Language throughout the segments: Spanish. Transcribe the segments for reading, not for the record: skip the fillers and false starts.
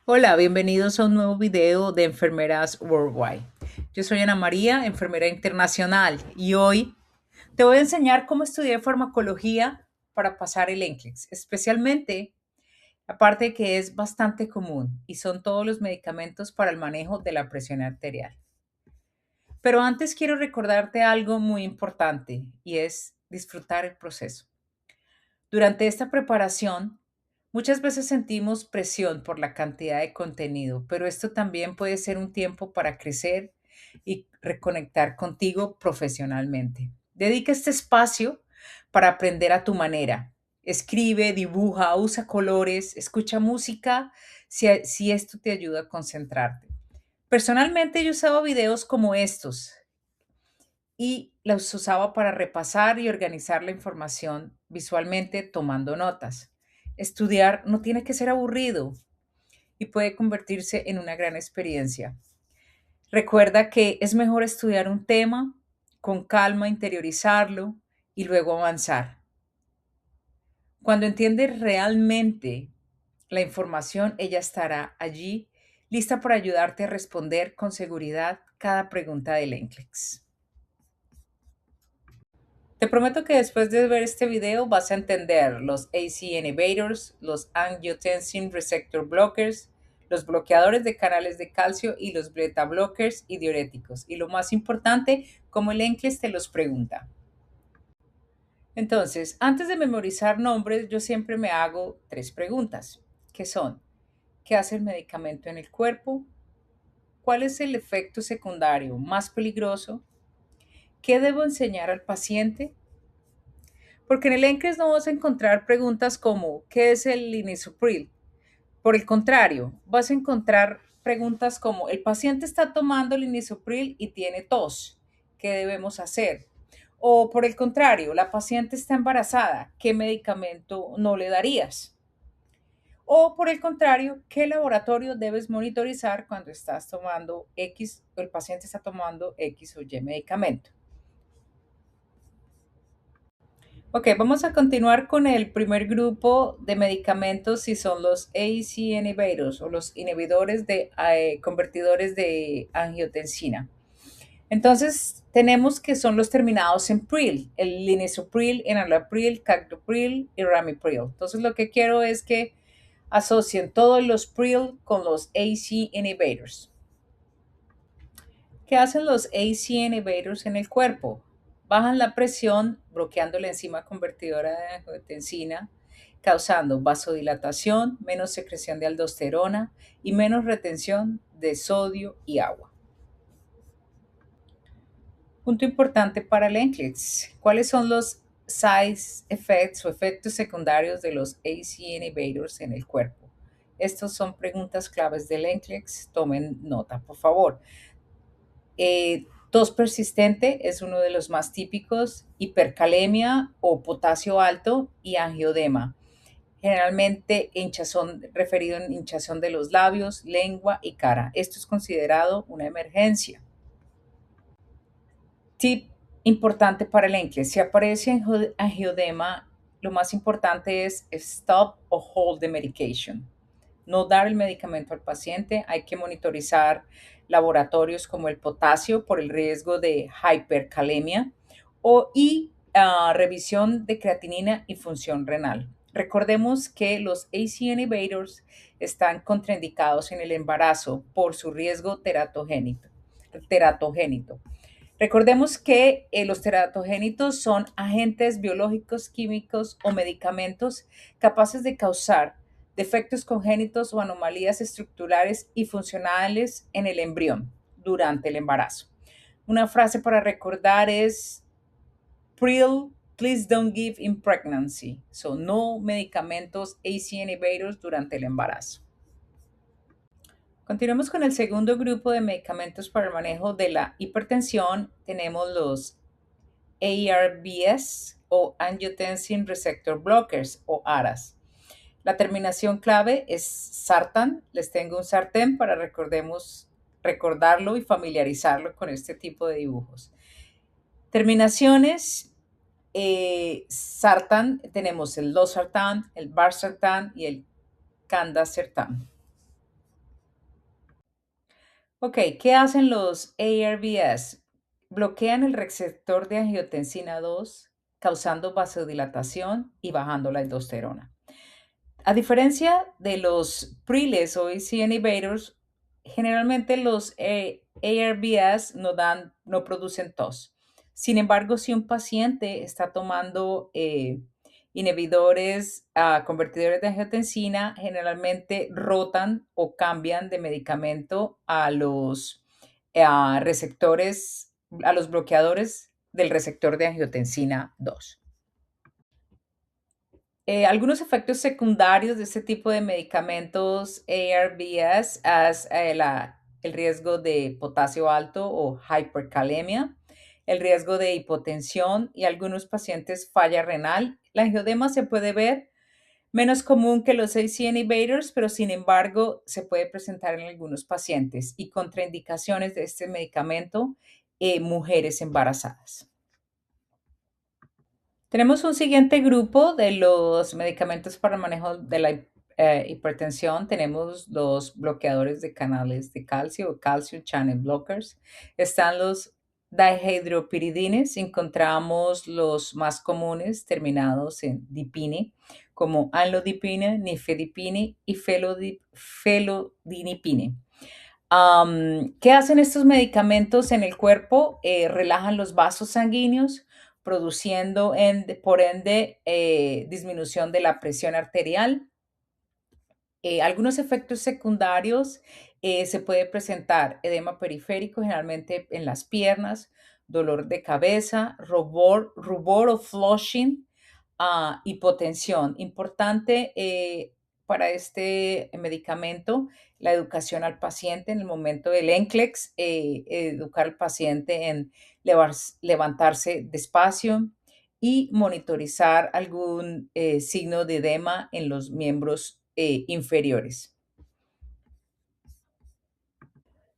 Hola, bienvenidos a un nuevo video de Enfermeras Worldwide. Yo soy Ana María, enfermera internacional, y hoy te voy a enseñar cómo estudiar farmacología para pasar el NCLEX, especialmente aparte de que es bastante común y son todos los medicamentos para el manejo de la presión arterial. Pero antes quiero recordarte algo muy importante y es disfrutar el proceso. Durante esta preparación, muchas veces sentimos presión por la cantidad de contenido, pero esto también puede ser un tiempo para crecer y reconectar contigo profesionalmente. Dedica este espacio para aprender a tu manera. Escribe, dibuja, usa colores, escucha música si esto te ayuda a concentrarte. Personalmente yo he usado videos como estos y los usaba para repasar y organizar la información visualmente tomando notas. Estudiar no tiene que ser aburrido y puede convertirse en una gran experiencia. Recuerda que es mejor estudiar un tema con calma, interiorizarlo y luego avanzar. Cuando entiendes realmente la información, ella estará allí lista para ayudarte a responder con seguridad cada pregunta del NCLEX. Te prometo que después de ver este video vas a entender los AC inhibitors, los angiotensin receptor blockers, los bloqueadores de canales de calcio y los beta blockers y diuréticos. Y lo más importante, como el ENCLES te los pregunta. Entonces, antes de memorizar nombres, yo siempre me hago tres preguntas, que son, ¿qué hace el medicamento en el cuerpo? ¿Cuál es el efecto secundario más peligroso? ¿Qué debo enseñar al paciente? Porque en el ENCRES no vas a encontrar preguntas como ¿qué es el linezolpril? Por el contrario, vas a encontrar preguntas como el paciente está tomando linezolpril y tiene tos, ¿qué debemos hacer? O por el contrario, la paciente está embarazada, ¿qué medicamento no le darías? O por el contrario, ¿qué laboratorio debes monitorizar cuando estás tomando X o el paciente está tomando X o Y medicamento? Ok, vamos a continuar con el primer grupo de medicamentos y son los ACE inhibitors o los inhibidores de convertidores de angiotensina. Entonces, tenemos que son los terminados en pril, el linezolpril, enalapril, captopril y ramipril. Entonces, lo que quiero es que asocien todos los pril con los ACE inhibitors. ¿Qué hacen los ACE inhibitors en el cuerpo? Bajan la presión, bloqueando la enzima convertidora de angiotensina, causando vasodilatación, menos secreción de aldosterona y menos retención de sodio y agua. Punto importante para el NCLEX. ¿Cuáles son los side effects o efectos secundarios de los ACE inhibitors en el cuerpo? Estas son preguntas claves del NCLEX. Tomen nota, por favor. Tos persistente es uno de los más típicos, hipercalemia o potasio alto y angiodema. Generalmente hinchazón, referido en hinchazón de los labios, lengua y cara. Esto es considerado una emergencia. Tip importante para el ENCLE. Si aparece angiodema, lo más importante es stop o hold the medication. No dar el medicamento al paciente. Hay que monitorizar laboratorios como el potasio por el riesgo de hipercalemia y revisión de creatinina y función renal. Recordemos que los ACE inhibitors están contraindicados en el embarazo por su riesgo teratogénito. Recordemos que los teratogénitos son agentes biológicos, químicos o medicamentos capaces de causar defectos congénitos o anomalías estructurales y funcionales en el embrión durante el embarazo. Una frase para recordar es Prill, please don't give in pregnancy. So, no medicamentos ACE inhibitors durante el embarazo. Continuamos con el segundo grupo de medicamentos para el manejo de la hipertensión. Tenemos los ARBs o Angiotensin Receptor Blockers o ARAS. La terminación clave es sartan. Les tengo un sartén para recordarlo y familiarizarlo con este tipo de dibujos. Terminaciones sartan, tenemos el losartán, el valsartán y el candacertán. Ok, ¿qué hacen los ARBs? Bloquean el receptor de angiotensina 2, causando vasodilatación y bajando la aldosterona. A diferencia de los Priles o ACE inhibitors, generalmente los ARBs no producen tos. Sin embargo, si un paciente está tomando inhibidores, convertidores de angiotensina, generalmente rotan o cambian de medicamento a los receptores, a los bloqueadores del receptor de angiotensina 2. Algunos efectos secundarios de este tipo de medicamentos ARBs es el riesgo de potasio alto o hipercalemia, el riesgo de hipotensión y algunos pacientes falla renal. La angiodema se puede ver menos común que los ACE inhibitors, pero sin embargo se puede presentar en algunos pacientes y contraindicaciones de este medicamento, mujeres embarazadas. Tenemos un siguiente grupo de los medicamentos para el manejo de la hipertensión. Tenemos los bloqueadores de canales de calcio o calcium channel blockers. Están los dihydropiridines. Encontramos los más comunes terminados en dipine, como amlodipine, nifedipine y felodinipine. ¿Qué hacen estos medicamentos en el cuerpo? Relajan los vasos sanguíneos, produciendo por ende disminución de la presión arterial. Algunos efectos secundarios se puede presentar edema periférico, generalmente en las piernas, dolor de cabeza, rubor o flushing, hipotensión. Importante para este medicamento, la educación al paciente en el momento del NCLEX, educar al paciente en levantarse despacio y monitorizar algún signo de edema en los miembros inferiores.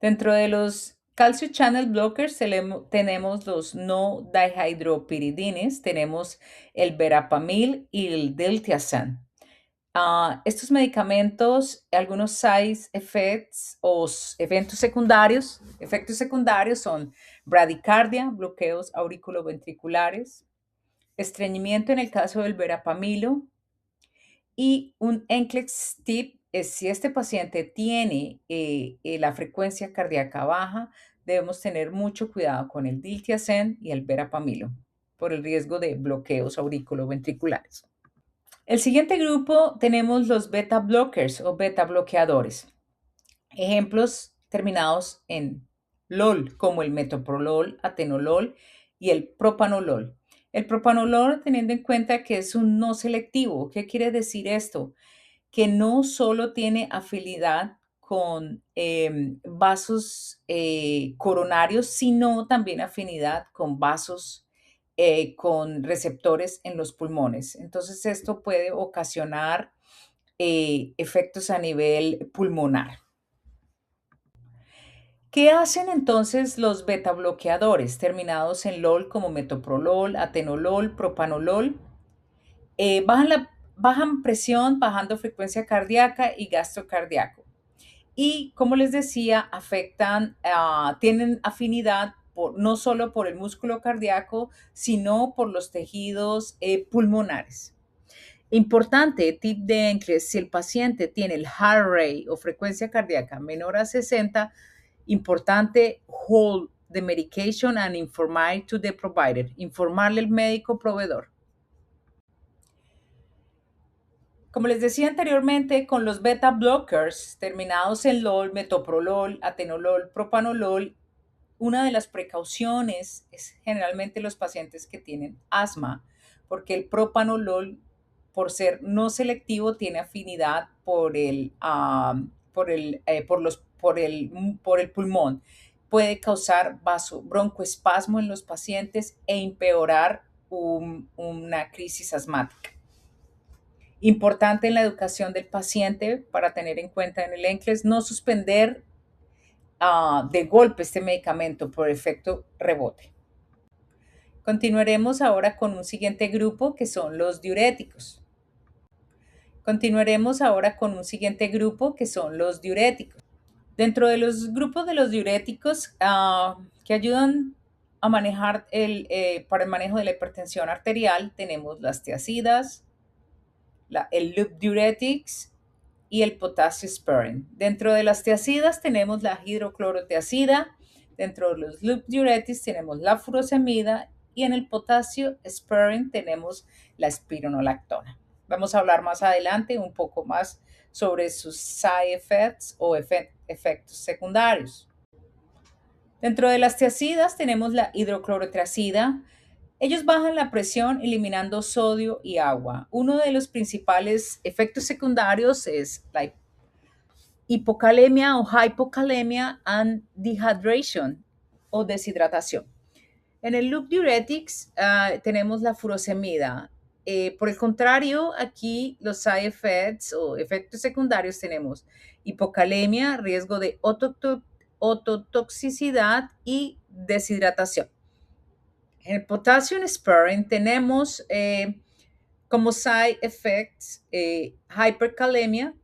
Dentro de los calcio channel blockers tenemos los no dihydropiridines, tenemos el verapamil y el diltiazem. Estos medicamentos, algunos side effects o efectos secundarios son bradicardia, bloqueos auriculoventriculares, estreñimiento en el caso del verapamilo y un NCLEX tip es si este paciente tiene la frecuencia cardíaca baja, debemos tener mucho cuidado con el diltiazem y el verapamilo por el riesgo de bloqueos auriculoventriculares. El siguiente grupo tenemos los beta blockers o beta bloqueadores. Ejemplos terminados en LOL, como el metoprolol, atenolol y el propanolol. El propanolol, teniendo en cuenta que es un no selectivo. ¿Qué quiere decir esto? Que no solo tiene afinidad con vasos coronarios, sino también afinidad con vasos con receptores en los pulmones. Entonces, esto puede ocasionar efectos a nivel pulmonar. ¿Qué hacen entonces los beta bloqueadores terminados en LOL como metoprolol, atenolol, propanolol? Bajan presión, bajando frecuencia cardíaca y gasto cardíaco. Y como les decía, tienen afinidad no solo por el músculo cardíaco, sino por los tejidos pulmonares. Importante, tip de NCLEX, si el paciente tiene el heart rate o frecuencia cardíaca menor a 60, importante hold the medication and informar to the provider, informarle al médico proveedor. Como les decía anteriormente, con los beta blockers terminados en LOL, metoprolol, atenolol, propanolol, una de las precauciones es generalmente los pacientes que tienen asma, porque el propanolol, por ser no selectivo, tiene afinidad por el pulmón. Puede causar broncoespasmo en los pacientes e empeorar una crisis asmática. Importante en la educación del paciente para tener en cuenta en el NCLEX no suspender de golpe este medicamento por efecto rebote. Continuaremos ahora con un siguiente grupo que son los diuréticos. Continuaremos ahora con un siguiente grupo que son los diuréticos. Dentro de los grupos de los diuréticos que ayudan a manejar para el manejo de la hipertensión arterial, tenemos las tiazidas, el loop diuretics y el potasio sparing. Dentro de las tiazidas tenemos la hidroclorotiazida, dentro de los loop diuretics tenemos la furosemida y en el potasio sparing tenemos la espironolactona. Vamos a hablar más adelante un poco más sobre sus side effects o efectos secundarios. Dentro de las tiazidas tenemos la hidroclorotiazida. Ellos bajan la presión eliminando sodio y agua. Uno de los principales efectos secundarios es la hipocalemia o hypocalemia and dehydration o deshidratación. En el loop diuretics tenemos la furosemida. Por el contrario, aquí los side effects o efectos secundarios tenemos hipocalemia, riesgo de ototoxicidad y deshidratación. En el potassium sparing tenemos como side effects hypercalemia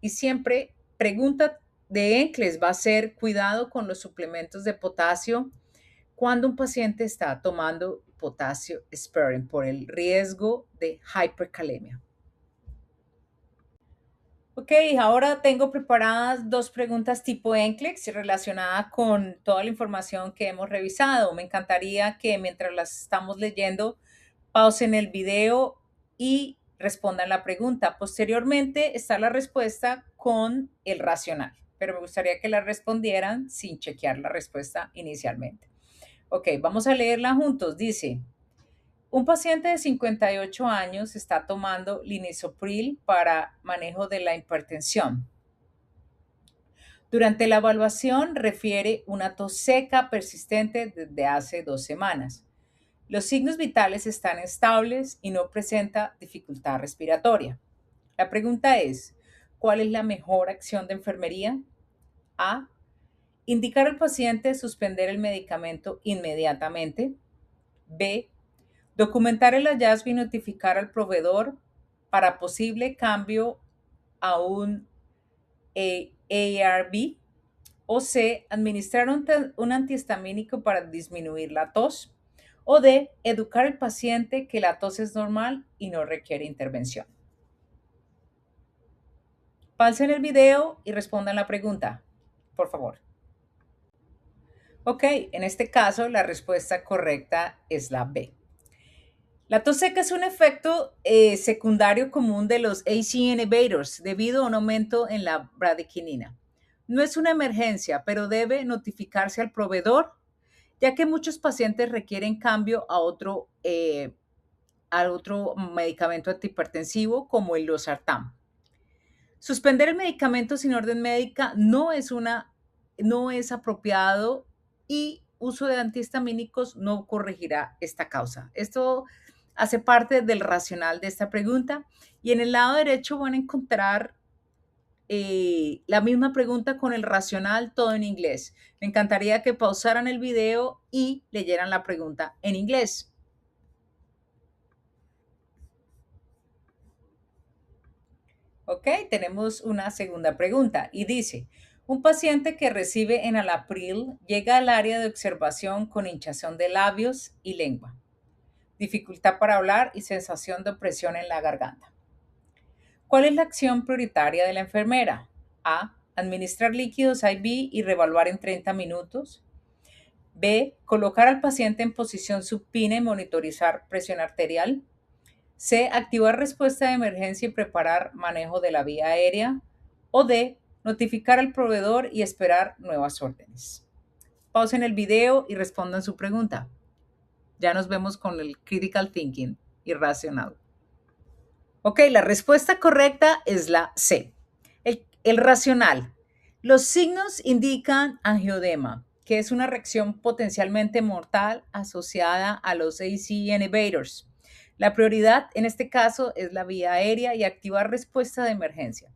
y siempre pregunta de ENCLES va a ser cuidado con los suplementos de potasio cuando un paciente está tomando potasio sparing por el riesgo de hypercalemia. Ok, ahora tengo preparadas dos preguntas tipo NCLEX relacionadas con toda la información que hemos revisado. Me encantaría que mientras las estamos leyendo, pausen el video y respondan la pregunta. Posteriormente está la respuesta con el racional, pero me gustaría que la respondieran sin chequear la respuesta inicialmente. Ok, vamos a leerla juntos. Dice, un paciente de 58 años está tomando linezolpril para manejo de la hipertensión. Durante la evaluación refiere una tos seca persistente desde hace 2 semanas. Los signos vitales están estables y no presenta dificultad respiratoria. La pregunta es, ¿cuál es la mejor acción de enfermería? A. Indicar al paciente suspender el medicamento inmediatamente. B. Documentar el hallazgo y notificar al proveedor para posible cambio a un ARB. O C. Administrar un antihistamínico para disminuir la tos. O D. Educar al paciente que la tos es normal y no requiere intervención. Pausen el video y respondan la pregunta, por favor. Ok, en este caso la respuesta correcta es la B. La tos seca es un efecto secundario común de los ACE inhibitors debido a un aumento en la bradykinin. No es una emergencia, pero debe notificarse al proveedor, ya que muchos pacientes requieren cambio a otro medicamento antihipertensivo como el losartán. Suspender el medicamento sin orden médica no es apropiado y uso de antihistamínicos no corregirá esta causa. Esto hace parte del racional de esta pregunta y en el lado derecho van a encontrar la misma pregunta con el racional, todo en inglés. Me encantaría que pausaran el video y leyeran la pregunta en inglés. Ok, tenemos una segunda pregunta y dice, un paciente que recibe enalapril llega al área de observación con hinchazón de labios y lengua, dificultad para hablar y sensación de opresión en la garganta. ¿Cuál es la acción prioritaria de la enfermera? A. Administrar líquidos IV y reevaluar en 30 minutos. B. Colocar al paciente en posición supina y monitorizar presión arterial. C. Activar respuesta de emergencia y preparar manejo de la vía aérea. O D. Notificar al proveedor y esperar nuevas órdenes. Pausen el video y respondan su pregunta. Ya nos vemos con el critical thinking y racional. Ok, la respuesta correcta es la C. El racional. Los signos indican angioedema, que es una reacción potencialmente mortal asociada a los ACE inhibitors. La prioridad en este caso es la vía aérea y activar respuesta de emergencia.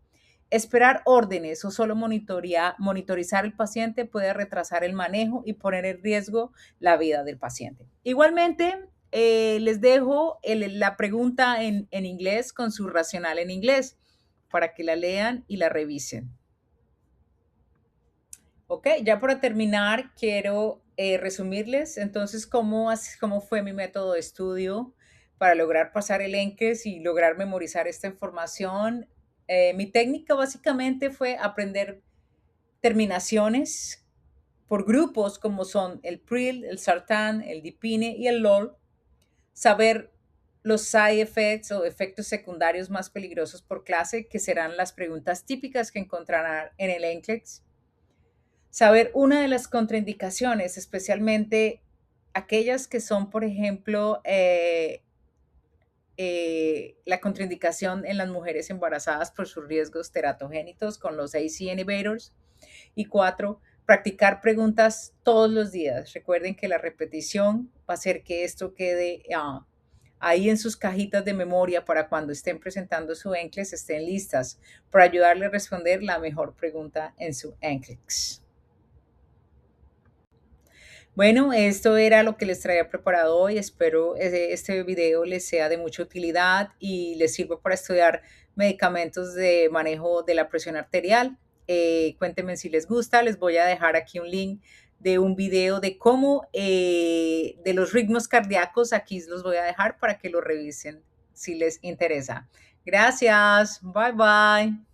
Esperar órdenes o solo monitorizar el paciente puede retrasar el manejo y poner en riesgo la vida del paciente. Igualmente, les dejo la pregunta en inglés con su racional en inglés para que la lean y la revisen. Ok, ya para terminar, quiero resumirles entonces cómo fue mi método de estudio para lograr pasar el ENCLEX y lograr memorizar esta información. Mi técnica básicamente fue aprender terminaciones por grupos como son el PRIL, el SARTAN, el DIPINE y el LOL, saber los side effects o efectos secundarios más peligrosos por clase, que serán las preguntas típicas que encontrarán en el NCLEX, saber una de las contraindicaciones, especialmente aquellas que son, por ejemplo, la contraindicación en las mujeres embarazadas por sus riesgos teratogénicos con los AC inhibitors. Y cuatro, practicar preguntas todos los días. Recuerden que la repetición va a hacer que esto quede ahí en sus cajitas de memoria para cuando estén presentando su NCLEX estén listas para ayudarle a responder la mejor pregunta en su NCLEX. Bueno, esto era lo que les traía preparado hoy. Espero este video les sea de mucha utilidad y les sirva para estudiar medicamentos de manejo de la presión arterial. Cuéntenme si les gusta. Les voy a dejar aquí un link de un video de cómo, de los ritmos cardíacos. Aquí los voy a dejar para que lo revisen si les interesa. Gracias. Bye bye.